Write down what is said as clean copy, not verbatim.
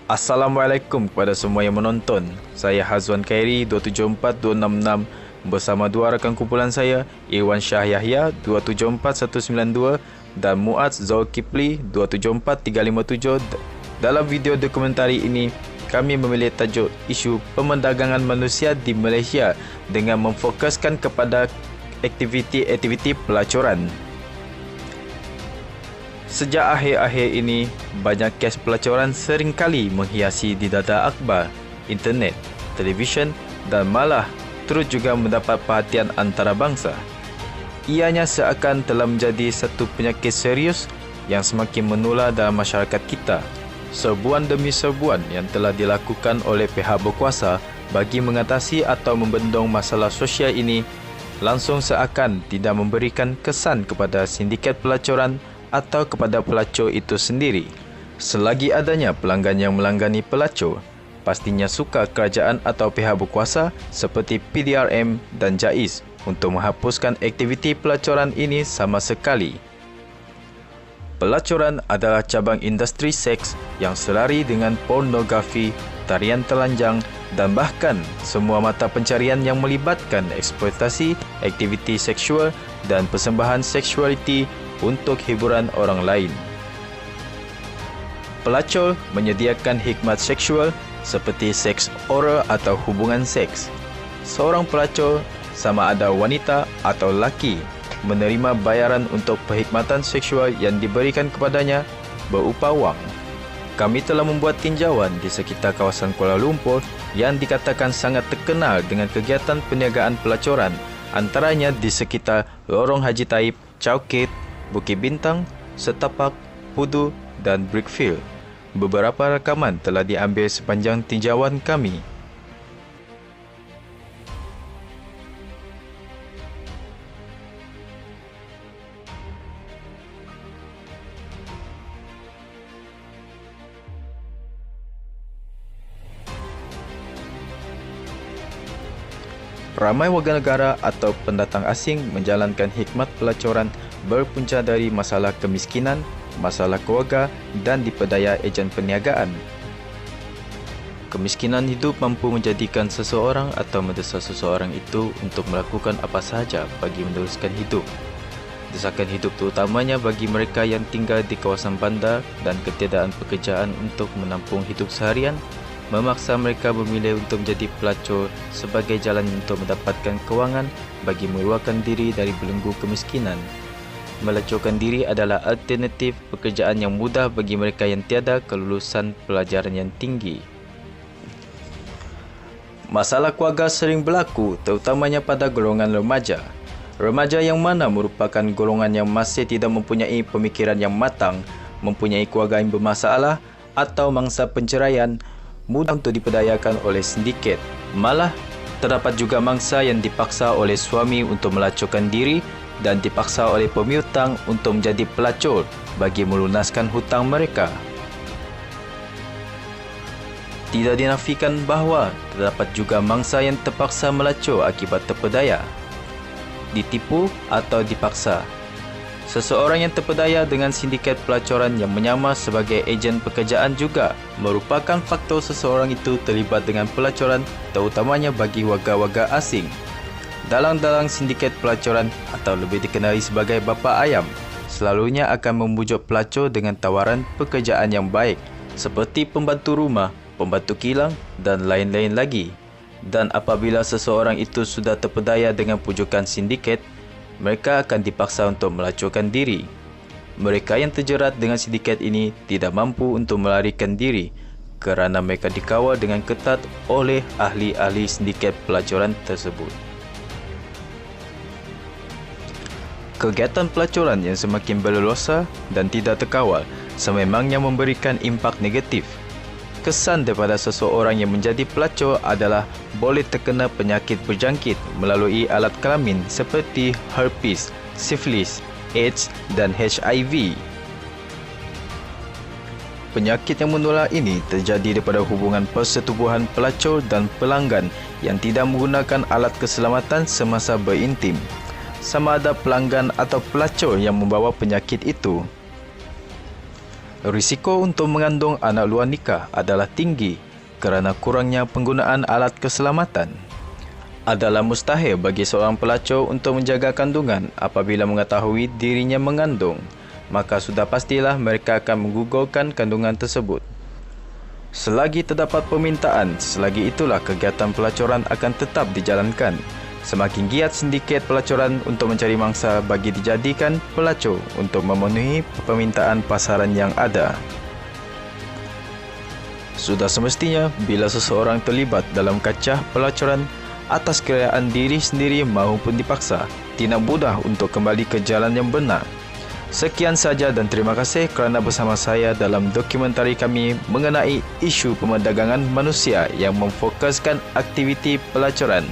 Assalamualaikum kepada semua yang menonton. Saya Hazwan Khairi 274266 bersama dua rakan kumpulan saya, Irwan Shah Yahya 274192 dan Muaz Zulkifli 274357. Dalam video dokumentari ini, kami memilih tajuk isu pemerdagangan manusia di Malaysia dengan memfokuskan kepada aktiviti-aktiviti pelacuran. Sejak akhir-akhir ini, banyak kes pelacuran seringkali menghiasi di data akhbar, internet, televisyen dan malah turut juga mendapat perhatian antarabangsa. Ianya seakan telah menjadi satu penyakit serius yang semakin menular dalam masyarakat kita. Serbuan demi serbuan yang telah dilakukan oleh pihak berkuasa bagi mengatasi atau membendung masalah sosial ini langsung seakan tidak memberikan kesan kepada sindiket pelacuran atau kepada pelacur itu sendiri. Selagi adanya pelanggan yang melanggani pelacur, pastinya sukar kerajaan atau pihak berkuasa seperti PDRM dan JAIS untuk menghapuskan aktiviti pelacuran ini sama sekali. Pelacuran adalah cabang industri seks yang selari dengan pornografi, tarian telanjang dan bahkan semua mata pencarian yang melibatkan eksploitasi, aktiviti seksual dan persembahan seksualiti untuk hiburan orang lain. Pelacur menyediakan khidmat seksual seperti seks oral atau hubungan seks. Seorang pelacur, sama ada wanita atau lelaki, menerima bayaran untuk perkhidmatan seksual yang diberikan kepadanya berupa wang. Kami telah membuat tinjauan di sekitar kawasan Kuala Lumpur yang dikatakan sangat terkenal dengan kegiatan perniagaan pelacuran, antaranya di sekitar Lorong Haji Taib, Chowkit, Bukit Bintang, Setapak, Pudu dan Brickfield. Beberapa rakaman telah diambil sepanjang tinjauan kami. Ramai warga negara atau pendatang asing menjalankan khidmat pelacuran berpunca dari masalah kemiskinan, masalah keluarga dan diperdaya ejen perniagaan. Kemiskinan hidup mampu menjadikan seseorang atau mendesak seseorang itu untuk melakukan apa sahaja bagi meneruskan hidup. Desakan hidup terutamanya bagi mereka yang tinggal di kawasan bandar dan ketiadaan pekerjaan untuk menampung hidup seharian memaksa mereka memilih untuk menjadi pelacur sebagai jalan untuk mendapatkan kewangan bagi mengeluarkan diri dari belenggu kemiskinan. Melacurkan diri adalah alternatif pekerjaan yang mudah bagi mereka yang tiada kelulusan pelajaran yang tinggi. Masalah keluarga sering berlaku terutamanya pada golongan remaja. Remaja yang mana merupakan golongan yang masih tidak mempunyai pemikiran yang matang, mempunyai keluarga yang bermasalah atau mangsa penceraian, mudah untuk diperdayakan oleh sindiket. Malah, terdapat juga mangsa yang dipaksa oleh suami untuk melacurkan diri dan dipaksa oleh pemiutang untuk menjadi pelacur bagi melunaskan hutang mereka. Tidak dinafikan bahawa terdapat juga mangsa yang terpaksa melacur akibat terpedaya, ditipu atau dipaksa. Seseorang yang terpedaya dengan sindiket pelacuran yang menyamar sebagai ejen pekerjaan juga merupakan faktor seseorang itu terlibat dengan pelacuran terutamanya bagi warga-warga asing. Dalang-dalang sindiket pelacuran atau lebih dikenali sebagai bapa ayam selalunya akan membujuk pelacur dengan tawaran pekerjaan yang baik seperti pembantu rumah, pembantu kilang dan lain-lain lagi. Dan apabila seseorang itu sudah terpedaya dengan pujukan sindiket, mereka akan dipaksa untuk melacurkan diri. Mereka yang terjerat dengan sindiket ini tidak mampu untuk melarikan diri kerana mereka dikawal dengan ketat oleh ahli-ahli sindiket pelacuran tersebut. Kegiatan pelacuran yang semakin berleluasa dan tidak terkawal sememangnya memberikan impak negatif. Kesan daripada seseorang yang menjadi pelacur adalah boleh terkena penyakit berjangkit melalui alat kelamin seperti herpes, sifilis, AIDS dan HIV. Penyakit yang menular ini terjadi daripada hubungan persetubuhan pelacur dan pelanggan yang tidak menggunakan alat keselamatan semasa berintim. Sama ada pelanggan atau pelacur yang membawa penyakit itu. Risiko untuk mengandung anak luar nikah adalah tinggi kerana kurangnya penggunaan alat keselamatan. Adalah mustahil bagi seorang pelacur untuk menjaga kandungan apabila mengetahui dirinya mengandung, maka sudah pastilah mereka akan menggugurkan kandungan tersebut. Selagi terdapat permintaan, selagi itulah kegiatan pelacuran akan tetap dijalankan. Semakin giat sindiket pelacuran untuk mencari mangsa bagi dijadikan pelacur untuk memenuhi permintaan pasaran yang ada. Sudah semestinya bila seseorang terlibat dalam kacah pelacuran atas kerelaan diri sendiri maupun dipaksa, tidak mudah untuk kembali ke jalan yang benar. Sekian saja dan terima kasih kerana bersama saya dalam dokumentari kami mengenai isu pemerdagangan manusia yang memfokuskan aktiviti pelacuran.